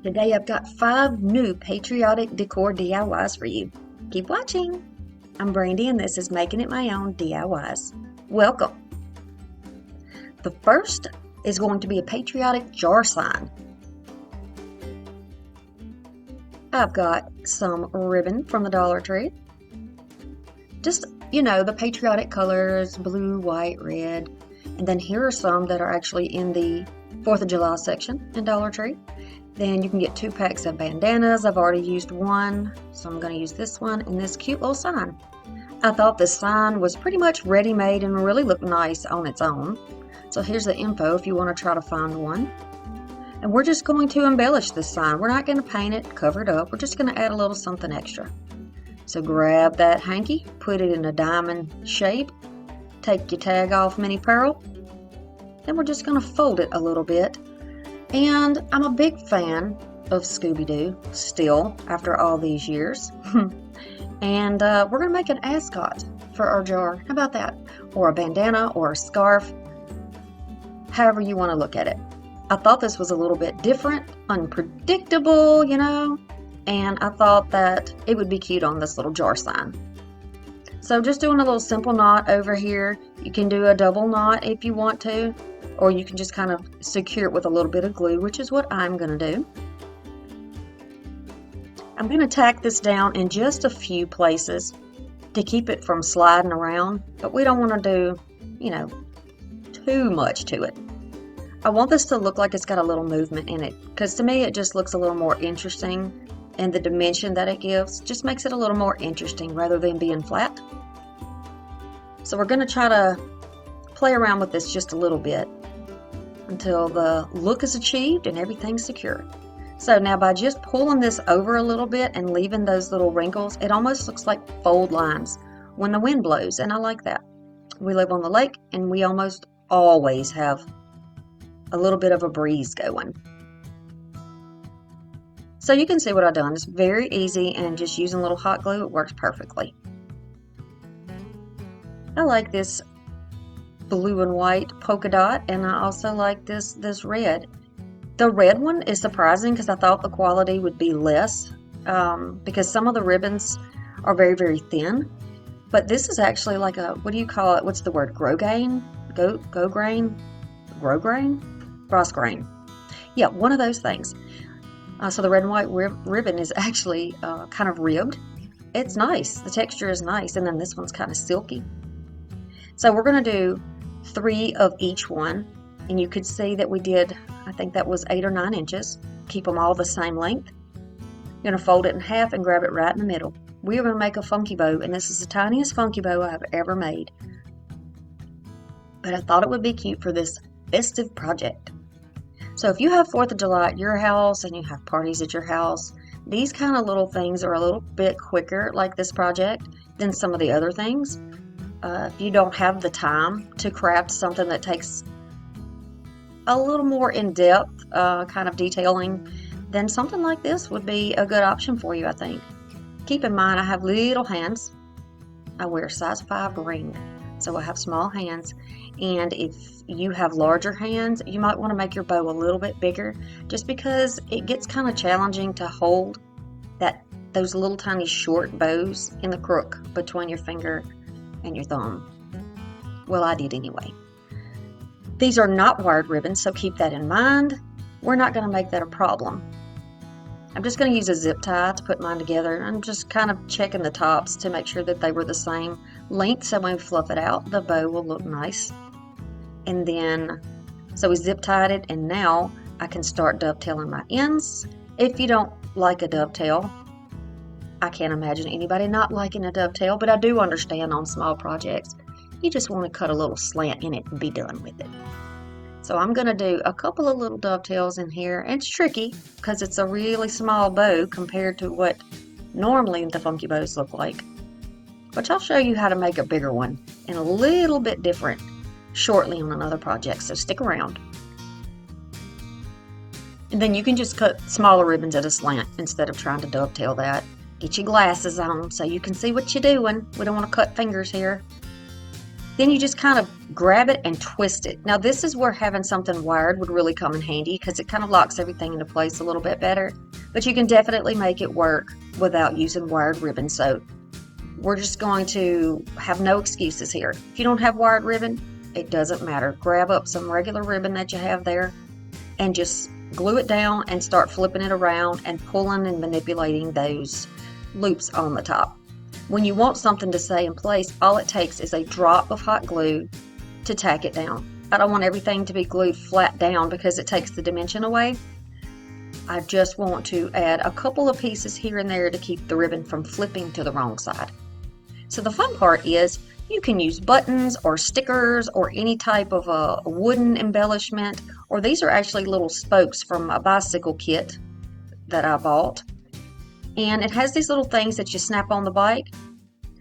Today I've got 5 new patriotic decor DIYs for you. Keep watching! I'm Brandy and this is Making It My Own DIYs. Welcome! The first is going to be a patriotic jar sign. I've got some ribbon from the Dollar Tree. Just, the patriotic colors, blue, white, red. And then here are some that are actually in the 4th of July section in Dollar Tree. Then you can get 2 packs of bandanas. I've already used one, so I'm going to use this one and this cute little sign. I thought this sign was pretty much ready-made and really looked nice on its own. So here's the info if you want to try to find one. And we're just going to embellish this sign. We're not going to paint it, cover it up. We're just going to add a little something extra. So grab that hanky, put it in a diamond shape, take your tag off mini pearl. Then we're just going to fold it a little bit. And I'm a big fan of Scooby-Doo, still, after all these years. And we're going to make an ascot for our jar. How about that? Or a bandana or a scarf, however you want to look at it. I thought this was a little bit different, unpredictable, and I thought that it would be cute on this little jar sign. So just doing a little simple knot over here. You can do a double knot if you want to, or you can just kind of secure it with a little bit of glue, which is what I'm going to do. I'm going to tack this down in just a few places to keep it from sliding around, but we don't want to do, too much to it. I want this to look like it's got a little movement in it, because to me it just looks a little more interesting, and the dimension that it gives just makes it a little more interesting rather than being flat. So we're going to try to play around with this just a little bit until the look is achieved and everything's secure. So now by just pulling this over a little bit and leaving those little wrinkles, it almost looks like fold lines when the wind blows, and I like that. We live on the lake and we almost always have a little bit of a breeze going. So you can see what I've done. It's very easy, and just using a little hot glue, it works perfectly. I like this blue and white polka dot, and I also like this red. The red one is surprising because I thought the quality would be less because some of the ribbons are very, very thin. But this is actually like a, what do you call it? What's the word? Grosgrain? Gross grain. Yeah, one of those things. So the red and white ribbon is actually kind of ribbed. It's nice. The texture is nice. And then this one's kind of silky. So we're going to do 3 of each one. And you could see that we did, I think that was 8 or 9 inches. Keep them all the same length. You're going to fold it in half and grab it right in the middle. We are going to make a funky bow. And this is the tiniest funky bow I've ever made. But I thought it would be cute for this festive project. So if you have 4th of July at your house and you have parties at your house, these kind of little things are a little bit quicker, like this project, than some of the other things. If you don't have the time to craft something that takes a little more in-depth kind of detailing, then something like this would be a good option for you, I think. Keep in mind, I have little hands. I wear a size 5 ring, so I have small hands. And if you have larger hands, you might want to make your bow a little bit bigger, just because it gets kind of challenging to hold those little tiny short bows in the crook between your finger and your thumb. Well, I did anyway. These are not wired ribbons, so keep that in mind. We're not going to make that a problem. I'm just going to use a zip tie to put mine together. I'm just kind of checking the tops to make sure that they were the same length, so when we fluff it out, the bow will look nice. And then, so we zip tied it, and now I can start dovetailing my ends. If you don't like a dovetail, I can't imagine anybody not liking a dovetail, but I do understand on small projects, you just want to cut a little slant in it and be done with it. So I'm going to do a couple of little dovetails in here. It's tricky because it's a really small bow compared to what normally the funky bows look like. But I'll show you how to make a bigger one and a little bit different shortly on another project, so stick around. And then you can just cut smaller ribbons at a slant instead of trying to dovetail that. Get your glasses on so you can see what you're doing. We don't want to cut fingers here. Then you just kind of grab it and twist it. Now this is where having something wired would really come in handy because it kind of locks everything into place a little bit better. But you can definitely make it work without using wired ribbon. So we're just going to have no excuses here. If you don't have wired ribbon, it doesn't matter. Grab up some regular ribbon that you have there and just glue it down and start flipping it around and pulling and manipulating those loops on the top. When you want something to stay in place, all it takes is a drop of hot glue to tack it down. I don't want everything to be glued flat down because it takes the dimension away. I just want to add a couple of pieces here and there to keep the ribbon from flipping to the wrong side. So the fun part is you can use buttons or stickers or any type of a wooden embellishment, or these are actually little spokes from a bicycle kit that I bought. And it has these little things that you snap on the bike.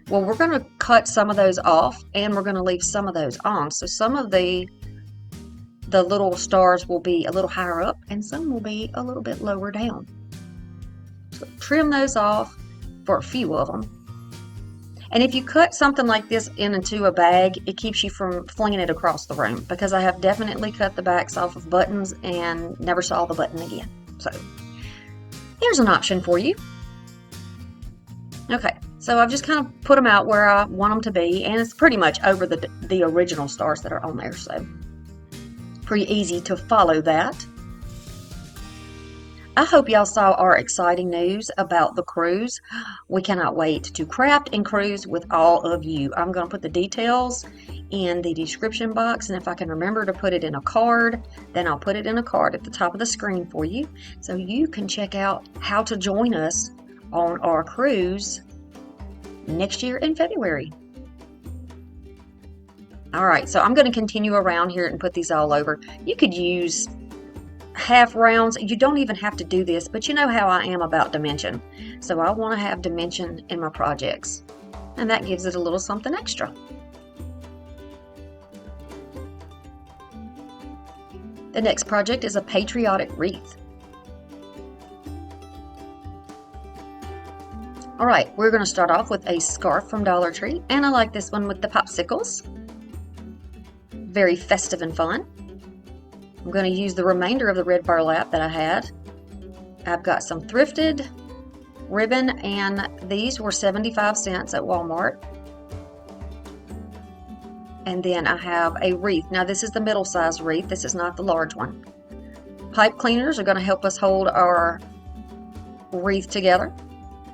Well, we're going to cut some of those off and we're going to leave some of those on. So some of the little stars will be a little higher up and some will be a little bit lower down. So trim those off for a few of them. And if you cut something like this into a bag, it keeps you from flinging it across the room, because I have definitely cut the backs off of buttons and never saw the button again. So here's an option for you. Okay, so I've just kind of put them out where I want them to be, and it's pretty much over the original stars that are on there, so pretty easy to follow that. I hope y'all saw our exciting news about the cruise. We cannot wait to craft and cruise with all of you. I'm going to put the details in the description box, and if I can remember to put it in a card, then I'll put it in a card at the top of the screen for you, so you can check out how to join us on our cruise next year in February. All right, so I'm going to continue around here and put these all over. You could use half rounds. You don't even have to do this, but you know how I am about dimension. So I want to have dimension in my projects, and that gives it a little something extra. The next project is a patriotic wreath. All right, we're going to start off with a scarf from Dollar Tree, and I like this one with the popsicles. Very festive and fun. I'm going to use the remainder of the red burlap that I had. I've got some thrifted ribbon, and these were 75 cents at Walmart. And then I have a wreath. Now this is the middle size wreath. This is not the large one. Pipe cleaners are going to help us hold our wreath together.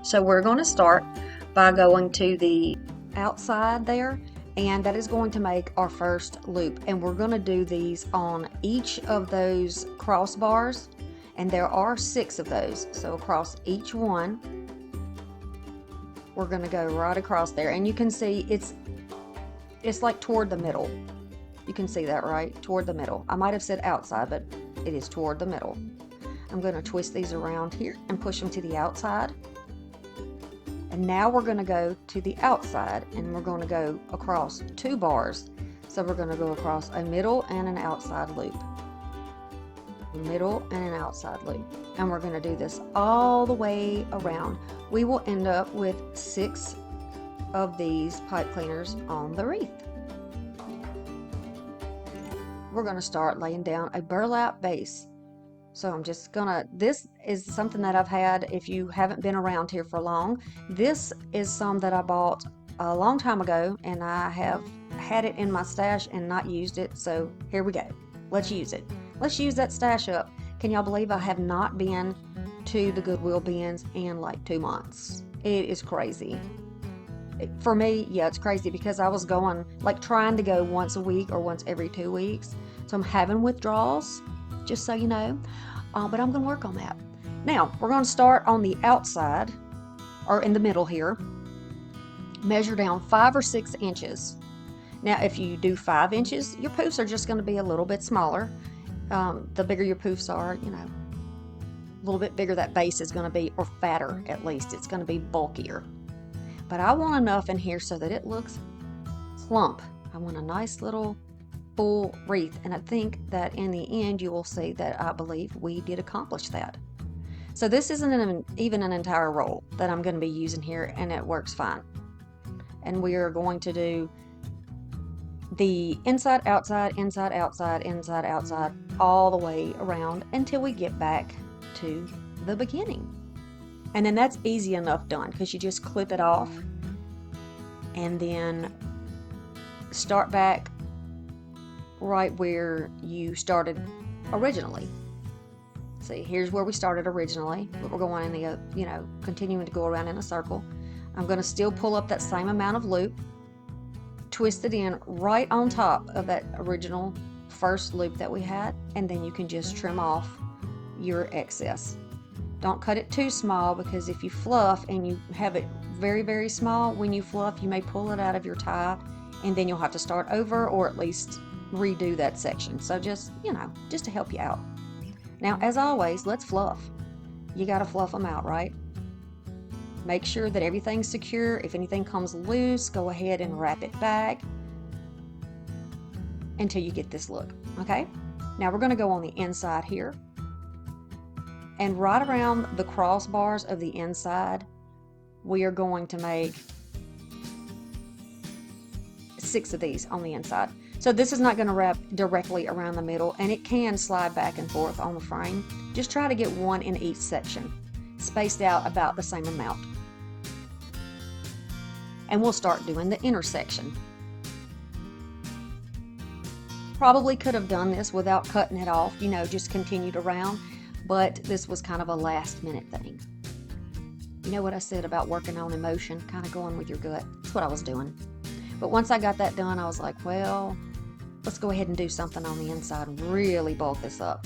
So we're going to start by going to the outside there, and that is going to make our first loop, and we're going to do these on each of those crossbars, and there are 6 of those. So across each one we're going to go right across there, and you can see it's like toward the middle. You can see that, right? Toward the middle. I might have said outside, but it is toward the middle. I'm going to twist these around here and push them to the outside. And now we're going to go to the outside, and we're going to go across 2 bars. So we're going to go across a middle and an outside loop. Middle and an outside loop. And we're going to do this all the way around. We will end up with 6 of these pipe cleaners on the wreath. We're going to start laying down a burlap base. So I'm just gonna, this is something that I've had, if you haven't been around here for long, this is some that I bought a long time ago, and I have had it in my stash and not used it, so here we go. Let's use it. Let's use that stash up. Can y'all believe I have not been to the Goodwill bins in like 2 months? It is crazy. For me, yeah, it's crazy because I was going, like trying to go once a week or once every 2 weeks, so I'm having withdrawals, just so you know, but I'm going to work on that. Now, we're going to start on the outside, or in the middle here. Measure down 5 or 6 inches. Now, if you do 5 inches, your poofs are just going to be a little bit smaller. The bigger your poofs are, you know, a little bit bigger that base is going to be, or fatter at least. It's going to be bulkier. But I want enough in here so that it looks plump. I want a nice little full wreath, and I think that in the end you will see that I believe we did accomplish that. So this isn't even an entire roll that I'm going to be using here, and it works fine. And we are going to do the inside, outside, inside, outside, inside, outside, all the way around until we get back to the beginning. And then that's easy enough done because you just clip it off and then start back right where you started originally. See, here's where we started originally, but we're going in the, continuing to go around in a circle. I'm going to still pull up that same amount of loop, twist it in right on top of that original first loop that we had, and then you can just trim off your excess. Don't cut it too small, because if you fluff and you have it very, very small, when you fluff, you may pull it out of your tie, and then you'll have to start over or at least redo that section. So just to help you out. Now, as always, let's fluff. You got to fluff them out, right? Make sure that everything's secure. If anything comes loose, go ahead and wrap it back until you get this look, okay? Now we're going to go on the inside here. And right around the crossbars of the inside, we are going to make 6 of these on the inside. So this is not going to wrap directly around the middle, and it can slide back and forth on the frame. Just try to get one in each section, spaced out about the same amount. And we'll start doing the intersection. Probably could have done this without cutting it off, just continued around, but this was kind of a last minute thing. You know what I said about working on emotion, kind of going with your gut? That's what I was doing. But once I got that done, I was like, well, let's go ahead and do something on the inside and really bulk this up.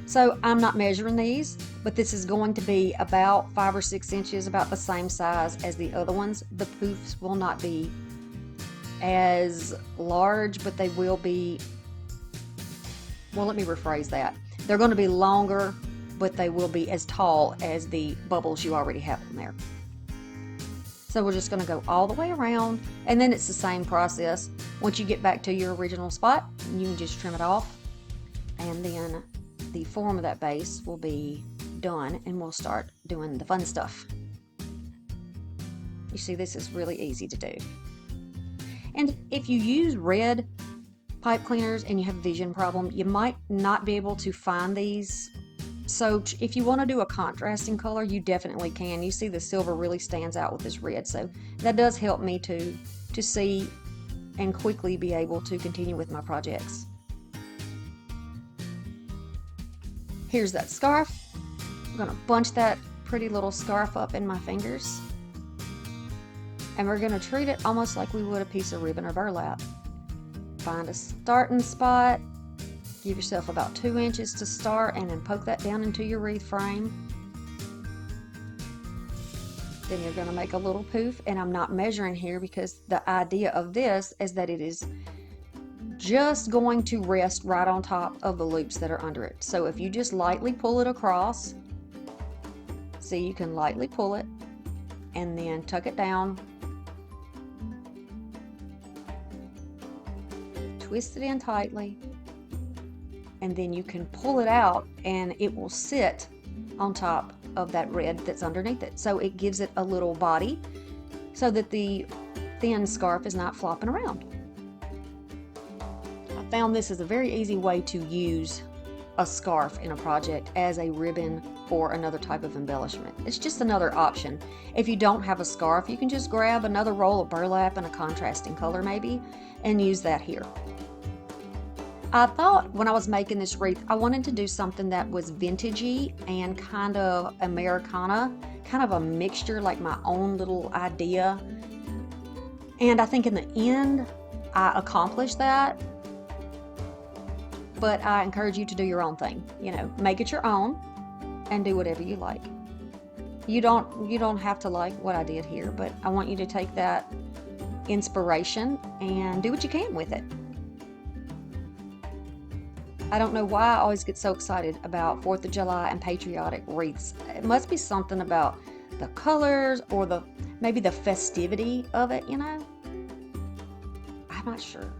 So I'm not measuring these, but this is going to be about 5 or 6 inches, about the same size as the other ones. The poofs will not be as large, but they will be, well, let me rephrase that. They're going to be longer, but they will be as tall as the bubbles you already have in there. So we're just going to go all the way around, and then it's the same process. Once you get back to your original spot, you can just trim it off, and then the form of that base will be done, and we'll start doing the fun stuff. You see, this is really easy to do. And if you use red pipe cleaners and you have a vision problem, you might not be able to find these. So if you want to do a contrasting color, you definitely can. You see the silver really stands out with this red, so that does help me to see and quickly be able to continue with my projects. Here's that scarf. I'm going to bunch that pretty little scarf up in my fingers, and we're going to treat it almost like we would a piece of ribbon or burlap. Find a starting spot. Give yourself about 2 inches to start, and then poke that down into your wreath frame. Then you're going to make a little poof, and I'm not measuring here because the idea of this is that it is just going to rest right on top of the loops that are under it. So if you just lightly pull it across, see, you can lightly pull it and then tuck it down, twist it in tightly, and then you can pull it out and it will sit on top of that red that's underneath it. So it gives it a little body so that the thin scarf is not flopping around. I found this is a very easy way to use a scarf in a project as a ribbon or another type of embellishment. It's just another option. If you don't have a scarf, you can just grab another roll of burlap in a contrasting color maybe and use that here. I thought when I was making this wreath, I wanted to do something that was vintagey and kind of Americana, kind of a mixture, like my own little idea. And I think in the end, I accomplished that. But I encourage you to do your own thing. Make it your own and do whatever you like. You don't have to like what I did here, but I want you to take that inspiration and do what you can with it. I don't know why I always get so excited about 4th of July and patriotic wreaths. It must be something about the colors or maybe the festivity of it, I'm not sure.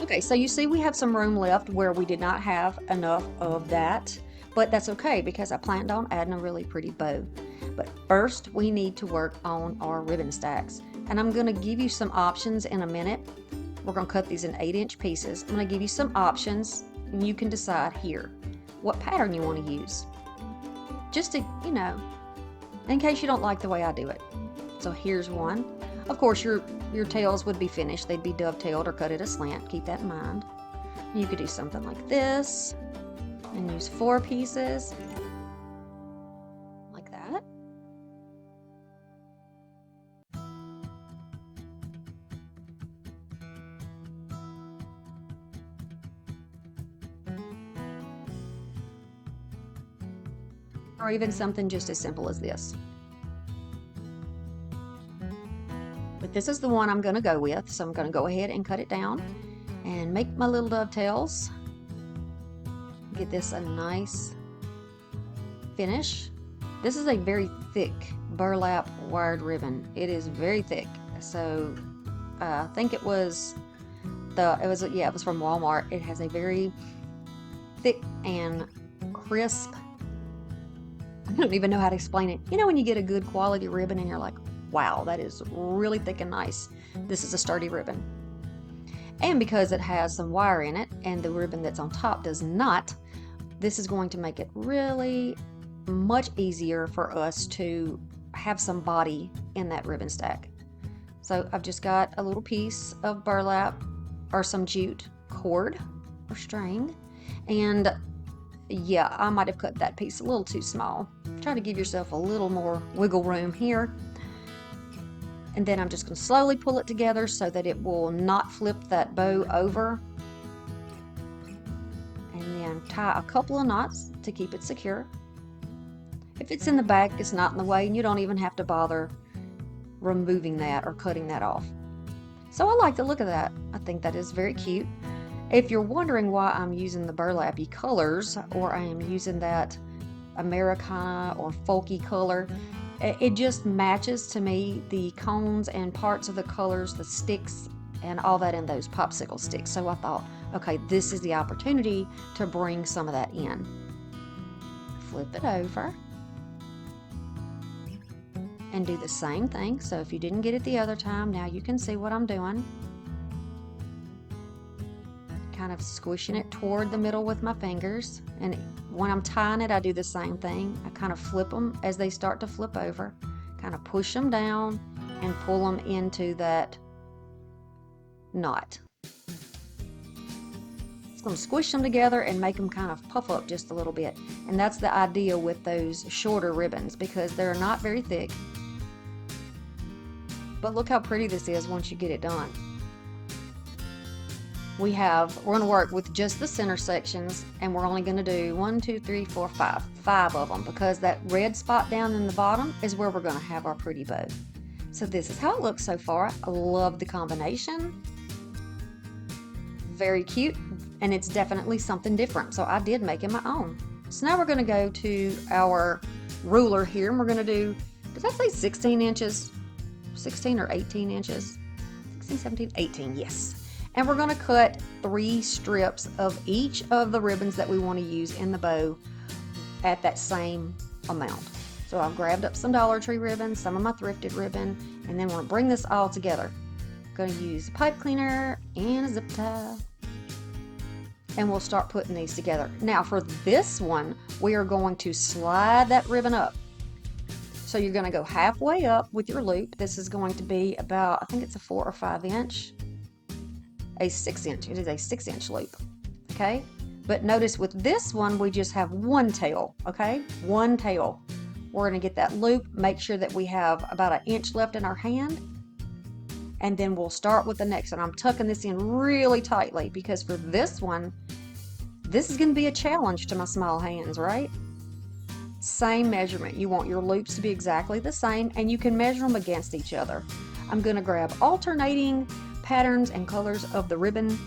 Okay, so you see we have some room left where we did not have enough of that, but that's okay because I planned on adding a really pretty bow. But first we need to work on our ribbon stacks, and I'm going to give you some options in a minute. We're going to cut these in 8-inch pieces. I'm going to give you some options, and you can decide here what pattern you want to use. Just to, you know, in case you don't like the way I do it. So here's one. Of course, your tails would be finished. They'd be dovetailed or cut at a slant. Keep that in mind. You could do something like this and use 4 pieces like that. Or even something just as simple as this. But this is the one I'm going to go with, so I'm going to go ahead and cut it down and make my little dovetails. Get this a nice finish. This is a very thick burlap wired ribbon. It is very thick. So I think it was from Walmart. It has a very thick and crisp, I don't even know how to explain it. You know when you get a good quality ribbon and you're like, wow, that is really thick and nice. This is a sturdy ribbon. And because it has some wire in it and the ribbon that's on top does not, this is going to make it really much easier for us to have some body in that ribbon stack. So I've just got a little piece of burlap or some jute cord or string, and yeah, I might have cut that piece a little too small. Try to give yourself a little more wiggle room here. And then I'm just going to slowly pull it together so that it will not flip that bow over. And then tie a couple of knots to keep it secure. If it's in the back, it's not in the way, and you don't even have to bother removing that or cutting that off. So I like the look of that. I think that is very cute. If you're wondering why I'm using the burlappy colors, or I am using that Americana or folky color, it just matches to me the cones and parts of the colors, the sticks, and all that in those popsicle sticks. So I thought, okay, this is the opportunity to bring some of that in. Flip it over and do the same thing. So if you didn't get it the other time, now you can see what I'm doing. Kind of squishing it toward the middle with my fingers, and when I'm tying it, I do the same thing. I kind of flip them as they start to flip over, kind of push them down and pull them into that knot. It's going to squish them together and make them kind of puff up just a little bit, and that's the idea with those shorter ribbons because they're not very thick. But look how pretty this is once you get it done. We're going to work with just the center sections, and we're only going to do 5 of them, because that red spot down in the bottom is where we're going to have our pretty bow. So this is how it looks so far. I love the combination. Very cute, and it's definitely something different, so I did make it my own. So now we're going to go to our ruler here, and we're going to do, did I say 16 inches? 16 or 18 inches? 16, 17, 18, yes. And we're going to cut 3 strips of each of the ribbons that we want to use in the bow at that same amount. So I've grabbed up some Dollar Tree ribbon, some of my thrifted ribbon, and then we're going to bring this all together. I'm going to use a pipe cleaner and a zip tie. And we'll start putting these together. Now for this one, we are going to slide that ribbon up. So you're going to go halfway up with your loop. This is going to be about, I think it's a 4 or 5 inch. A 6 inch. It is a 6-inch loop. Okay, but notice with this one we just have one tail. Okay, one tail. We're going to get that loop, make sure that we have about 1 inch left in our hand, and then we'll start with the next one. I'm tucking this in really tightly because for this one, this is going to be a challenge to my small hands, right? Same measurement. You want your loops to be exactly the same, and you can measure them against each other. I'm going to grab alternating patterns and colors of the ribbon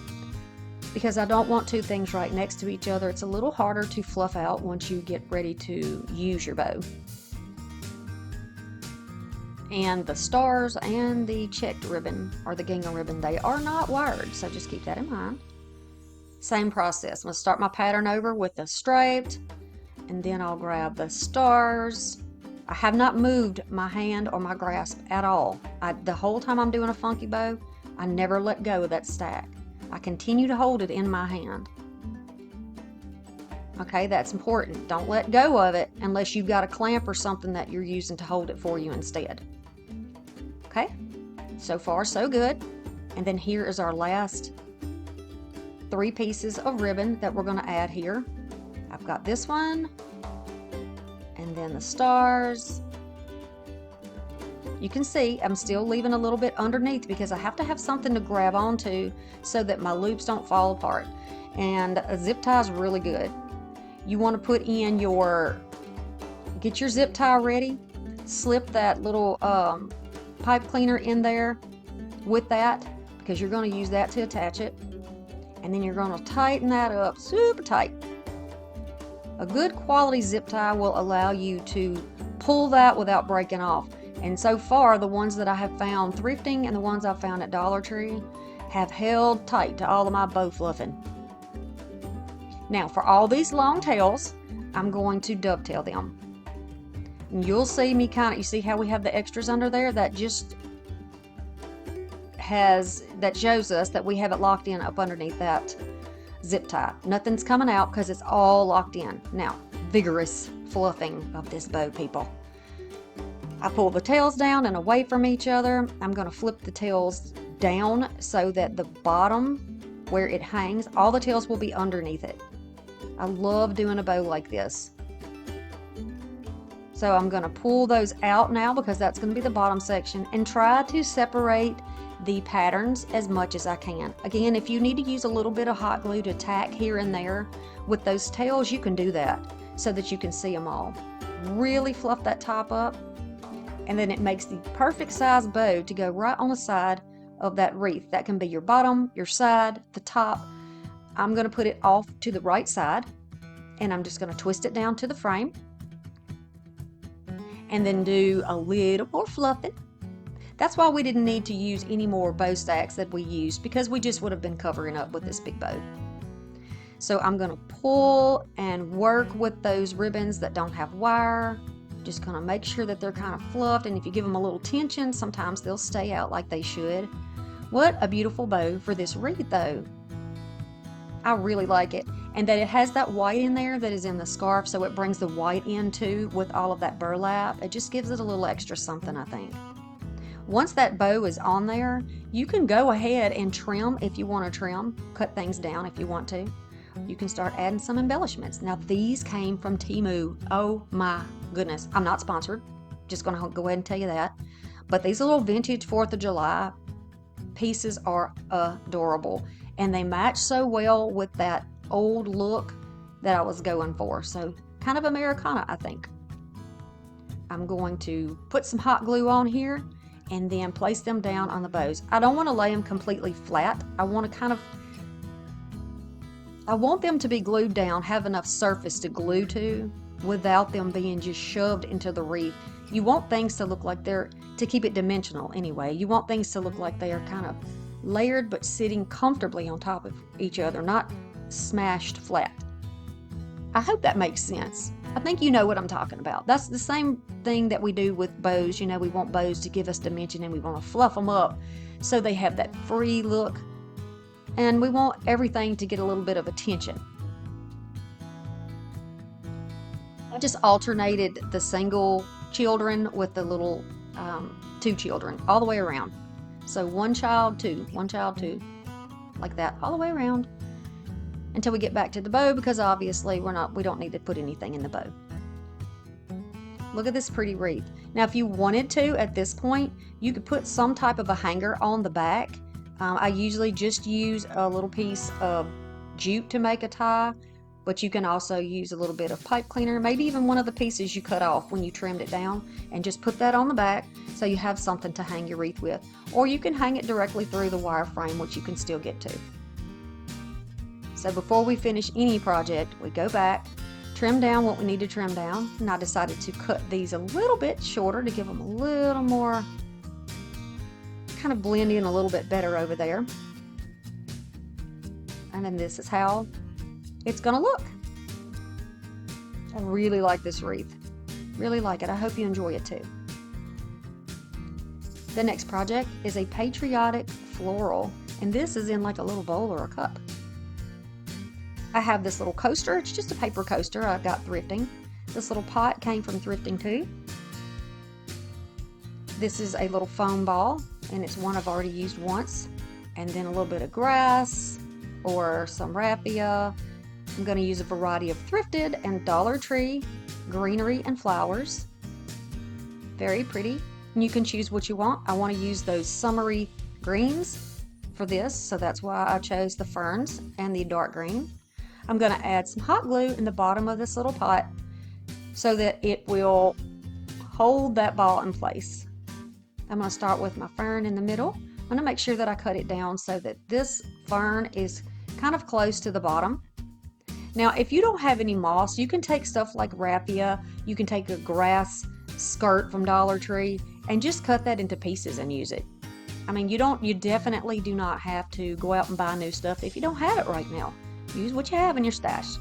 because I don't want 2 things right next to each other. It's a little harder to fluff out once you get ready to use your bow. And the stars and the checked ribbon or the gingham ribbon, they are not wired, so just keep that in mind. Same process. I'm going to start my pattern over with the striped, and then I'll grab the stars. I have not moved my hand or my grasp at all. The whole time I'm doing a funky bow, I never let go of that stack. I continue to hold it in my hand. Okay, that's important. Don't let go of it unless you've got a clamp or something that you're using to hold it for you instead. Okay, so far so good. And then here is our last 3 pieces of ribbon that we're going to add here. I've got this one, and then the stars. You can see I'm still leaving a little bit underneath because I have to have something to grab onto so that my loops don't fall apart. And a zip tie is really good. You want to put in get your zip tie ready, slip that little pipe cleaner in there with that because you're going to use that to attach it. And then you're going to tighten that up super tight. A good quality zip tie will allow you to pull that without breaking off. And so far, the ones that I have found thrifting and the ones I've found at Dollar Tree have held tight to all of my bow fluffing. Now, for all these long tails, I'm going to dovetail them. And you'll see me you see how we have the extras under there? That shows us that we have it locked in up underneath that zip tie. Nothing's coming out because it's all locked in. Now, vigorous fluffing of this bow, people. I pull the tails down and away from each other. I'm going to flip the tails down so that the bottom where it hangs, all the tails will be underneath it. I love doing a bow like this. So I'm going to pull those out now because that's going to be the bottom section, and try to separate the patterns as much as I can. Again, if you need to use a little bit of hot glue to tack here and there with those tails, you can do that so that you can see them all. Really fluff that top up, and then it makes the perfect size bow to go right on the side of that wreath. That can be your bottom, your side, the top. I'm going to put it off to the right side, and I'm just going to twist it down to the frame and then do a little more fluffing. That's why we didn't need to use any more bow stacks that we used, because we just would have been covering up with this big bow. So I'm going to pull and work with those ribbons that don't have wire. Just going to make sure that they're kind of fluffed, and if you give them a little tension, sometimes they'll stay out like they should. What a beautiful bow for this wreath though. I really like it, and that it has that white in there that is in the scarf, so it brings the white in too with all of that burlap. It just gives it a little extra something, I think. Once that bow is on there, you can go ahead and trim if you want to trim, cut things down if you want to. You can start adding some embellishments. Now these came from Temu. Oh my goodness. I'm not sponsored. Just going to go ahead and tell you that. But these little vintage 4th of July pieces are adorable. And they match so well with that old look that I was going for. So kind of Americana, I think. I'm going to put some hot glue on here and then place them down on the bows. I don't want to lay them completely flat. I want them to be glued down, have enough surface to glue to without them being just shoved into the wreath. You want things to look like to keep it dimensional anyway. You want things to look like they are kind of layered but sitting comfortably on top of each other, not smashed flat. I hope that makes sense. I think you know what I'm talking about. That's the same thing that we do with bows. You know, we want bows to give us dimension, and we want to fluff them up so they have that free look. And we want everything to get a little bit of attention. I just alternated the single children with the little 2 children all the way around. So 1 child, 2, 1 child, 2, like that all the way around until we get back to the bow, because obviously we don't need to put anything in the bow. Look at this pretty wreath. Now if you wanted to, at this point, you could put some type of a hanger on the back. I usually just use a little piece of jute to make a tie, but you can also use a little bit of pipe cleaner, maybe even one of the pieces you cut off when you trimmed it down, and just put that on the back so you have something to hang your wreath with. Or you can hang it directly through the wire frame, which you can still get to. So before we finish any project, we go back, trim down what we need to trim down, and I decided to cut these a little bit shorter to give them a little more, kind of blend in a little bit better over there. And then this is how it's gonna look. I really like this wreath. Really like it. I hope you enjoy it too. The next project is a patriotic floral, and this is in like a little bowl or a cup. I have this little coaster. It's just a paper coaster I got thrifting. This little pot came from thrifting too. This is a little foam ball, and it's one I've already used once. And then a little bit of grass or some raffia. I'm going to use a variety of thrifted and Dollar Tree greenery and flowers. Very pretty. And you can choose what you want. I want to use those summery greens for this, so that's why I chose the ferns and the dark green. I'm going to add some hot glue in the bottom of this little pot so that it will hold that ball in place. I'm going to start with my fern in the middle. I'm going to make sure that I cut it down so that this fern is kind of close to the bottom. Now, if you don't have any moss, you can take stuff like raffia, you can take a grass skirt from Dollar Tree and just cut that into pieces and use it. I mean, you definitely do not have to go out and buy new stuff if you don't have it right now. Use what you have in your stash.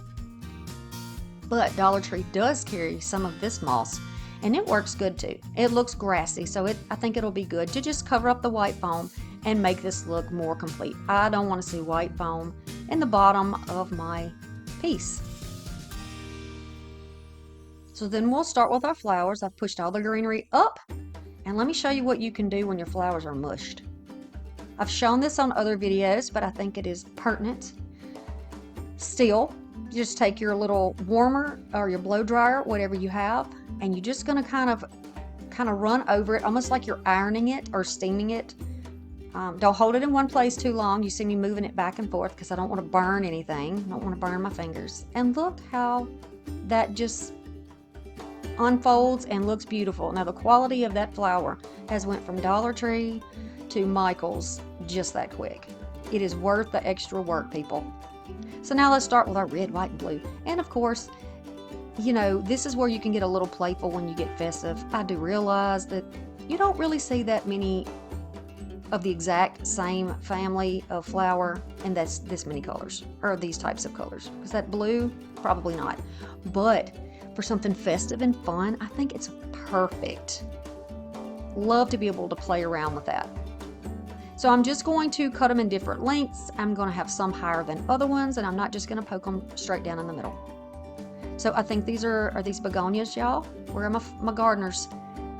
But Dollar Tree does carry some of this moss, and it works good too. It looks grassy, so I think it'll be good to just cover up the white foam and make this look more complete. I don't want to see white foam in the bottom of my piece. So then we'll start with our flowers. I've pushed all the greenery up, and let me show you what you can do when your flowers are mushed. I've shown this on other videos, but I think it is pertinent. Still, you just take your little warmer or your blow dryer, whatever you have, and you're just going to kind of run over it, almost like you're ironing it or steaming it. Don't hold it in one place too long. You see me moving it back and forth because I don't want to burn anything. I don't want to burn my fingers. And look how that just unfolds and looks beautiful. Now the quality of that flower has went from Dollar Tree to Michael's just that quick. It is worth the extra work, people. So now let's start with our red, white, and blue. And of course, you know, this is where you can get a little playful when you get festive. I do realize that you don't really see that many of the exact same family of flower, and that's this many colors, or these types of colors. Is that blue? Probably not. But for something festive and fun, I think it's perfect. Love to be able to play around with that. So I'm just going to cut them in different lengths. I'm going to have some higher than other ones, and I'm not just going to poke them straight down in the middle. So I think these are these begonias, y'all? Where are my gardeners?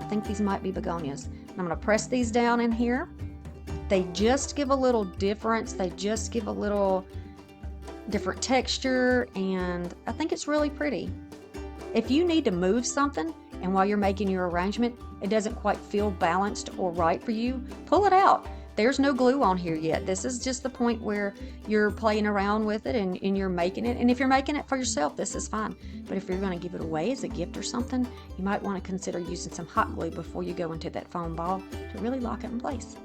I think these might be begonias. And I'm going to press these down in here. They just give a little difference. They just give a little different texture, and I think it's really pretty. If you need to move something, and while you're making your arrangement, it doesn't quite feel balanced or right for you, pull it out. There's no glue on here yet. This is just the point where you're playing around with it and you're making it. And if you're making it for yourself, this is fine. But if you're going to give it away as a gift or something, you might want to consider using some hot glue before you go into that foam ball to really lock it in place.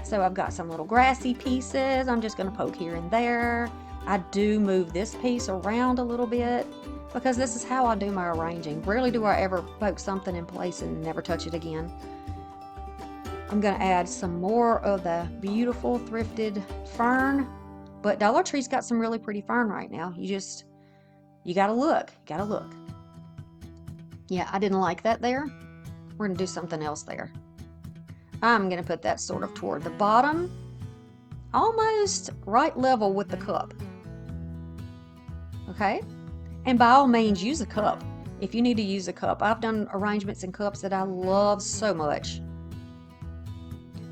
So I've got some little grassy pieces. I'm just going to poke here and there. I do move this piece around a little bit because this is how I do my arranging. Rarely do I ever poke something in place and never touch it again. I'm going to add some more of the beautiful thrifted fern, but Dollar Tree's got some really pretty fern right now. You got to look. Yeah, I didn't like that there. We're going to do something else there. I'm going to put that sort of toward the bottom, almost right level with the cup. Okay? And by all means, use a cup if you need to use a cup. I've done arrangements in cups that I love so much.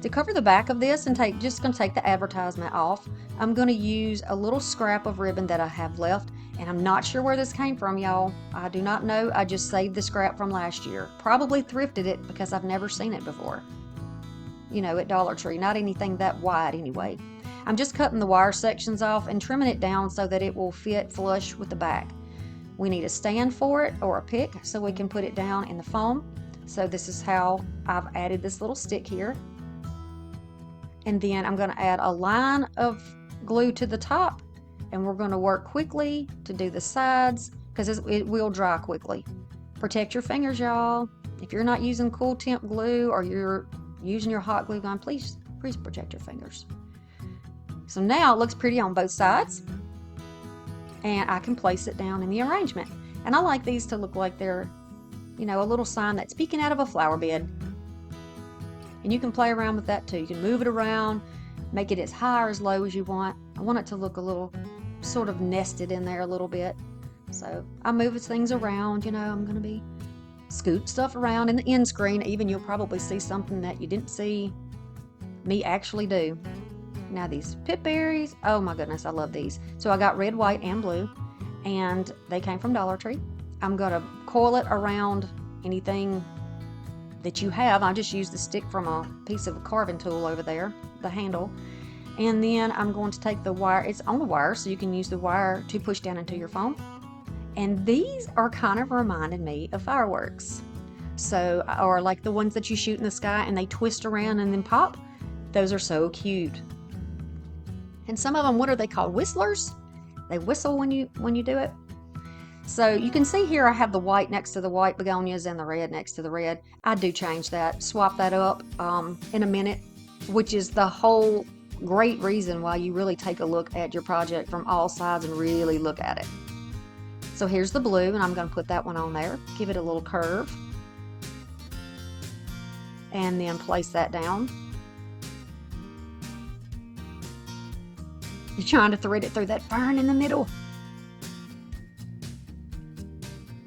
To cover the back of this and just going to take the advertisement off, I'm going to use a little scrap of ribbon that I have left, and I'm not sure where this came from, y'all. I do not know. I just saved the scrap from last year. Probably thrifted it because I've never seen it before. You know, at Dollar Tree, not anything that wide anyway. I'm just cutting the wire sections off and trimming it down so that it will fit flush with the back. We need a stand for it or a pick so we can put it down in the foam. So this is how I've added this little stick here. And then I'm going to add a line of glue to the top, and we're going to work quickly to do the sides because it will dry quickly. Protect your fingers, y'all. If you're not using cool temp glue or you're using your hot glue gun, please protect your fingers. So now it looks pretty on both sides, and I can place it down in the arrangement. And I like these to look like they're, you know, a little sign that's peeking out of a flower bed. And you can play around with that too. You can move it around, make it as high or as low as you want. I want it to look a little sort of nested in there a little bit. So I move things around, you know, I'm going to be scoot stuff around in the end screen. Even you'll probably see something that you didn't see me actually do. Now these pip berries, oh my goodness, I love these. So I got red, white, and blue, and they came from Dollar Tree. I'm going to coil it around anything that you have. I just used the stick from a piece of a carving tool over there, the handle. And then I'm going to take the wire, it's on the wire, so you can use the wire to push down into your phone. And these are kind of reminding me of fireworks. So, or like the ones that you shoot in the sky and they twist around and then pop. Those are so cute. And some of them, what are they called? Whistlers? They whistle when you do it. So you can see here I have the white next to the white begonias and the red next to the red. I do change that, swap that up in a minute, which is the whole great reason why you really take a look at your project from all sides and really look at it. So here's the blue, and I'm going to put that one on there, give it a little curve, and then place that down. You're trying to thread it through that fern in the middle.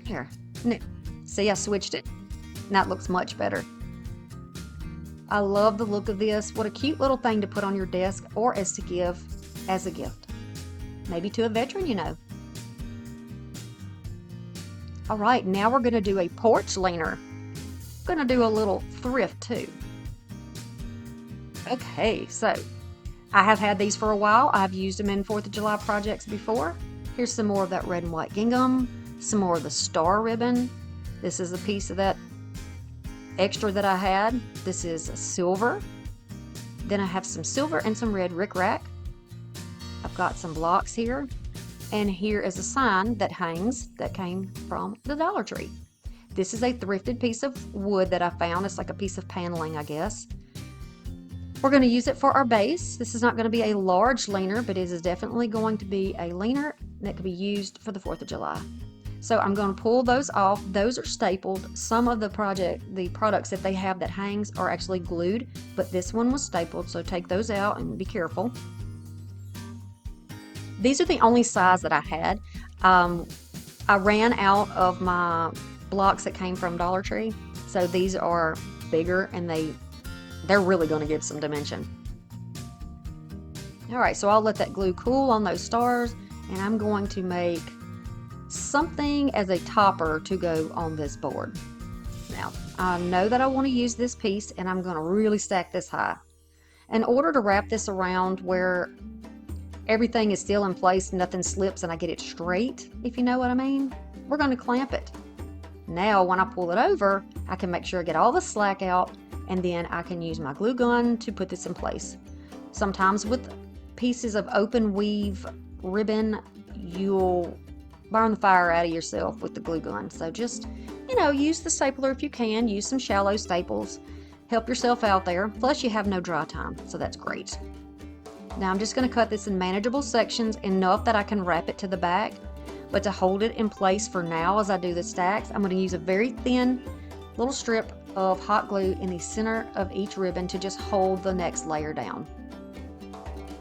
Here, see, I switched it. And that looks much better. I love the look of this. What a cute little thing to put on your desk or as to give as a gift. Maybe to a veteran, you know. All right, now we're going to do a porch leaner. I'm going to do a little thrift too. Okay, so I have had these for a while. I've used them in 4th of July projects before. Here's some more of that red and white gingham, some more of the star ribbon. This is a piece of that extra that I had. This is silver. Then I have some silver and some red rickrack. I've got some blocks here. And here is a sign that hangs that came from the Dollar Tree. This is a thrifted piece of wood that I found. It's like a piece of paneling, I guess. We're going to use it for our base. This is not going to be a large leaner, but it is definitely going to be a leaner that can be used for the 4th of July. So I'm going to pull those off. Those are stapled. Some of the products that they have that hangs are actually glued, but this one was stapled, so take those out and be careful. These are the only size that I had. I ran out of my blocks that came from Dollar Tree, so these are bigger and they're really going to give some dimension. All right, so I'll let that glue cool on those stars, and I'm going to make something as a topper to go on this board. Now, I know that I want to use this piece, and I'm going to really stack this high. In order to wrap this around where everything is still in place, nothing slips, and I get it straight, if you know what I mean, we're going to clamp it. Now, when I pull it over, I can make sure I get all the slack out, and then I can use my glue gun to put this in place. Sometimes with pieces of open weave ribbon, you'll burn the fire out of yourself with the glue gun. So just, you know, use the stapler if you can. Use some shallow staples. Help yourself out there. Plus, you have no dry time, so that's great. Now I'm just going to cut this in manageable sections, enough that I can wrap it to the back. But to hold it in place for now as I do the stacks, I'm going to use a very thin little strip of hot glue in the center of each ribbon to just hold the next layer down.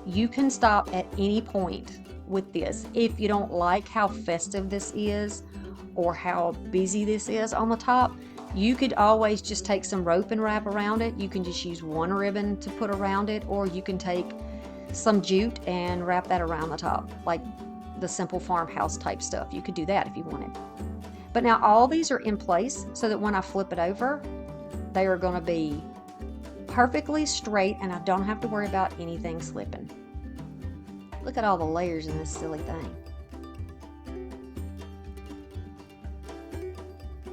You can stop at any point with this. If you don't like how festive this is or how busy this is on the top, you could always just take some rope and wrap around it. You can just use one ribbon to put around it, or you can take some jute and wrap that around the top, like the simple farmhouse type stuff. You could do that if you wanted. But now all these are in place so that when I flip it over, they are going to be perfectly straight and I don't have to worry about anything slipping. Look at all the layers in this silly thing.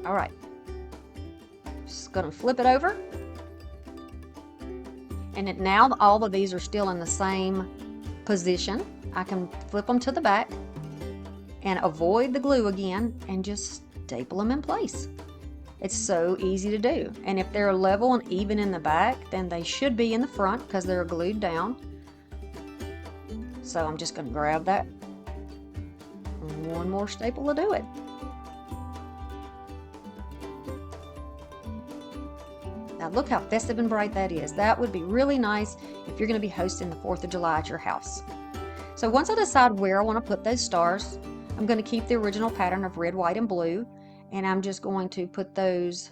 All right, just going to flip it over. And now all of these are still in the same position. I can flip them to the back and avoid the glue again and just staple them in place. It's so easy to do. And if they're level and even in the back, then they should be in the front because they're glued down. So I'm just going to grab that. One more staple to do it. Now look how festive and bright that is. That would be really nice if you're going to be hosting the 4th of July at your house. So once I decide where I want to put those stars, I'm going to keep the original pattern of red, white, and blue, and I'm just going to put those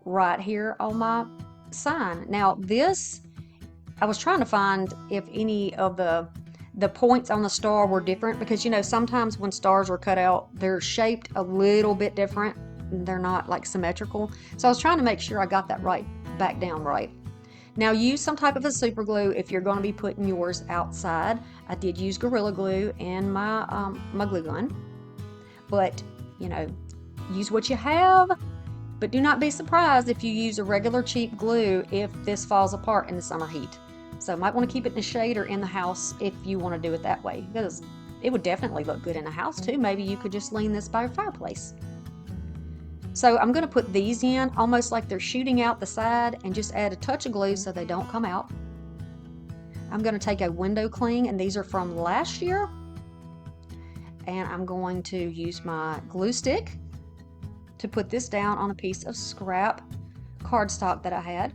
right here on my sign. Now this, I was trying to find if any of the points on the star were different, because you know sometimes when stars are cut out they're shaped a little bit different, they're not like symmetrical, so I was trying to make sure I got that right back down right. Now use some type of a super glue if you're going to be putting yours outside. I did use Gorilla Glue in my my glue gun, but you know, use what you have, but do not be surprised if you use a regular cheap glue if this falls apart in the summer heat. So might want to keep it in the shade or in the house if you want to do it that way, because it would definitely look good in the house too. Maybe you could just lean this by your fireplace. So I'm going to put these in almost like they're shooting out the side and just add a touch of glue so they don't come out. I'm going to take a window cling, and these are from last year, and I'm going to use my glue stick to put this down on a piece of scrap cardstock that I had.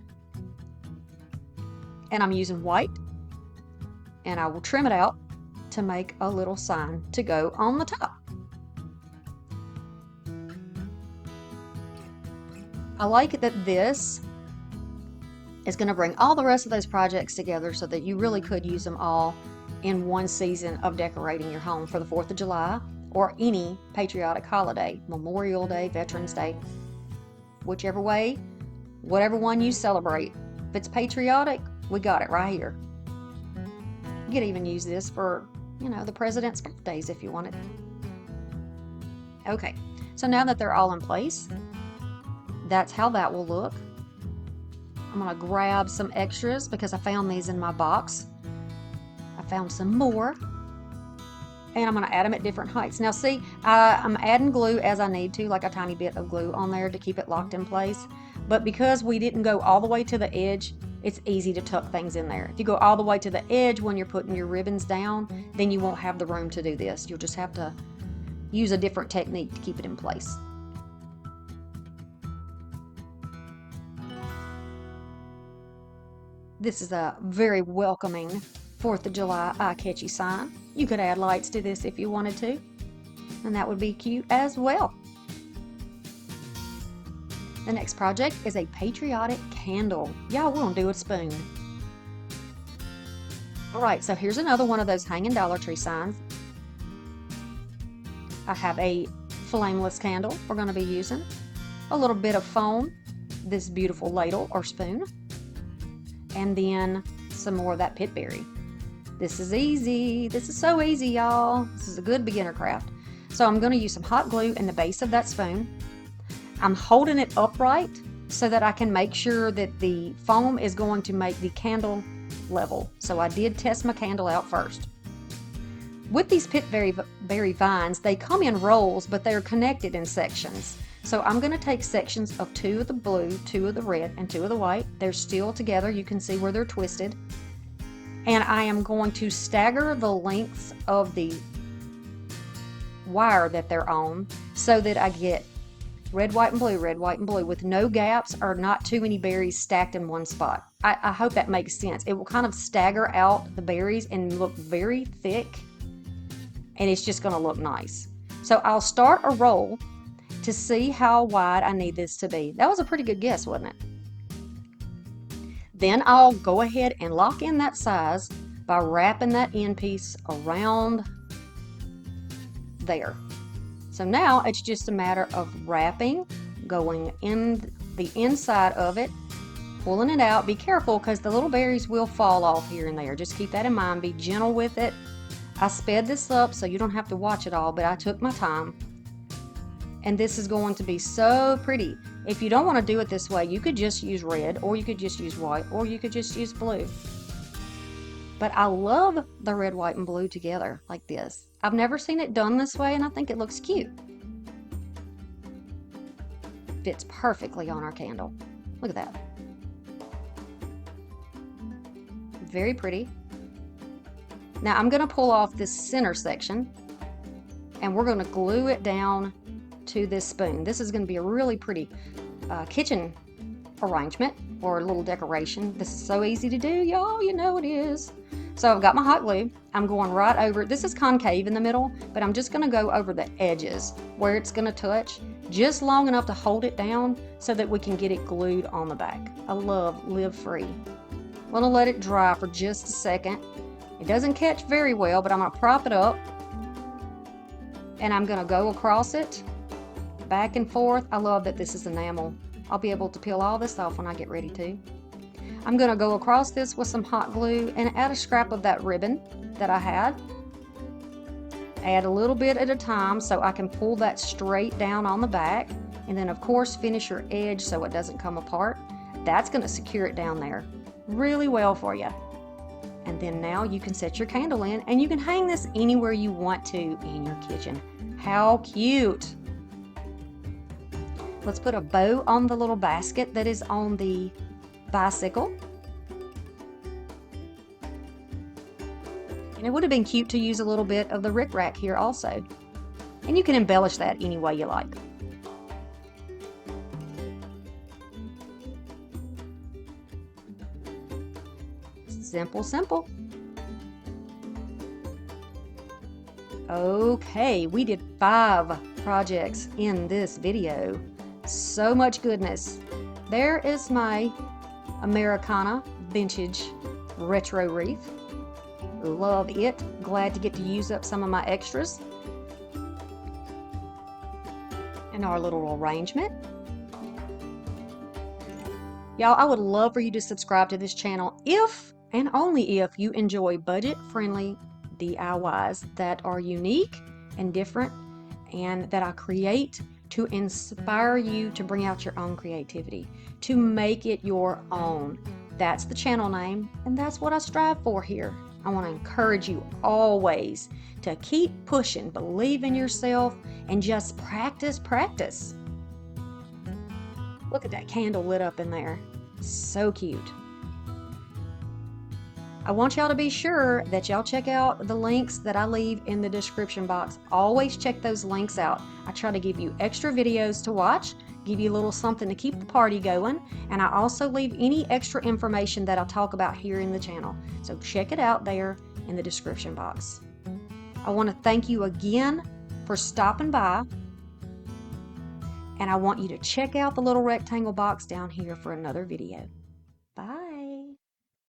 And I'm using white, and I will trim it out to make a little sign to go on the top. I like that this is going to bring all the rest of those projects together so that you really could use them all in one season of decorating your home for the 4th of July or any patriotic holiday, Memorial Day, Veterans Day, whichever way, whatever one you celebrate. If it's patriotic, we got it right here. You could even use this for, you know, the president's birthdays if you wanted. Okay, so now that they're all in place, that's how that will look. I'm going to grab some extras because I found these in my box. I found some more, and I'm going to add them at different heights. Now see, I'm adding glue as I need to, like a tiny bit of glue on there to keep it locked in place. But because we didn't go all the way to the edge, it's easy to tuck things in there. If you go all the way to the edge when you're putting your ribbons down, then you won't have the room to do this. You'll just have to use a different technique to keep it in place. This is a very welcoming 4th of July eye-catchy sign. You could add lights to this if you wanted to, and that would be cute as well. The next project is a patriotic candle. Yeah, we're gonna do a spoon. Alright, so here's another one of those hanging Dollar Tree signs. I have a flameless candle we're gonna be using, a little bit of foam, this beautiful ladle or spoon, and then some more of that pit berry. This is easy. This is so easy, y'all. This is a good beginner craft. So I'm going to use some hot glue in the base of that spoon. I'm holding it upright so that I can make sure that the foam is going to make the candle level. So I did test my candle out first. With these pit berry vines, they come in rolls, but they're connected in sections. So I'm going to take sections of 2 of the blue, 2 of the red, and 2 of the white. They're still together. You can see where they're twisted. And I am going to stagger the lengths of the wire that they're on so that I get red, white, and blue with no gaps or not too many berries stacked in one spot. I hope that makes sense. It will kind of stagger out the berries and look very thick, and it's just going to look nice. So I'll start a roll to see how wide I need this to be. That was a pretty good guess, wasn't it? Then I'll go ahead and lock in that size by wrapping that end piece around there. So now it's just a matter of wrapping, going in the inside of it, pulling it out. Be careful because the little berries will fall off here and there. Just keep that in mind. Be gentle with it. I sped this up so you don't have to watch it all, but I took my time. And this is going to be so pretty. If you don't want to do it this way, you could just use red, or you could just use white, or you could just use blue. But I love the red, white, and blue together like this. I've never seen it done this way, and I think it looks cute. Fits perfectly on our candle. Look at that. Very pretty. Now I'm going to pull off this center section, and we're going to glue it down to this spoon. This is going to be a really pretty kitchen arrangement or a little decoration. This is so easy to do, y'all, you know it is. So I've got my hot glue. I'm going right over, this is concave in the middle, but I'm just gonna go over the edges where it's gonna touch, just long enough to hold it down so that we can get it glued on the back. I love Live Free. I'm gonna let it dry for just a second. It doesn't catch very well, but I'm gonna prop it up and I'm gonna go across it, back and forth. I love that this is enamel. I'll be able to peel all this off when I get ready to. I'm going to go across this with some hot glue and add a scrap of that ribbon that I had. Add a little bit at a time so I can pull that straight down on the back. And then of course finish your edge so it doesn't come apart. That's going to secure it down there really well for you. And then now you can set your candle in and you can hang this anywhere you want to in your kitchen. How cute! Let's put a bow on the little basket that is on the bicycle. And it would have been cute to use a little bit of the rickrack here also. And you can embellish that any way you like. Simple, simple. Okay, we did 5 projects in this video. So much goodness. There is my Americana vintage retro wreath. Love it. Glad to get to use up some of my extras. And our little arrangement. Y'all, I would love for you to subscribe to this channel if and only if you enjoy budget-friendly DIYs that are unique and different and that I create to inspire you to bring out your own creativity, to make it your own. That's the channel name, and that's what I strive for here. I want to encourage you always to keep pushing, believe in yourself, and just practice, practice. Look at that candle lit up in there. So cute. I want y'all to be sure that y'all check out the links that I leave in the description box. Always check those links out. I try to give you extra videos to watch, give you a little something to keep the party going, and I also leave any extra information that I'll talk about here in the channel. So check it out there in the description box. I want to thank you again for stopping by, and I want you to check out the little rectangle box down here for another video. Bye.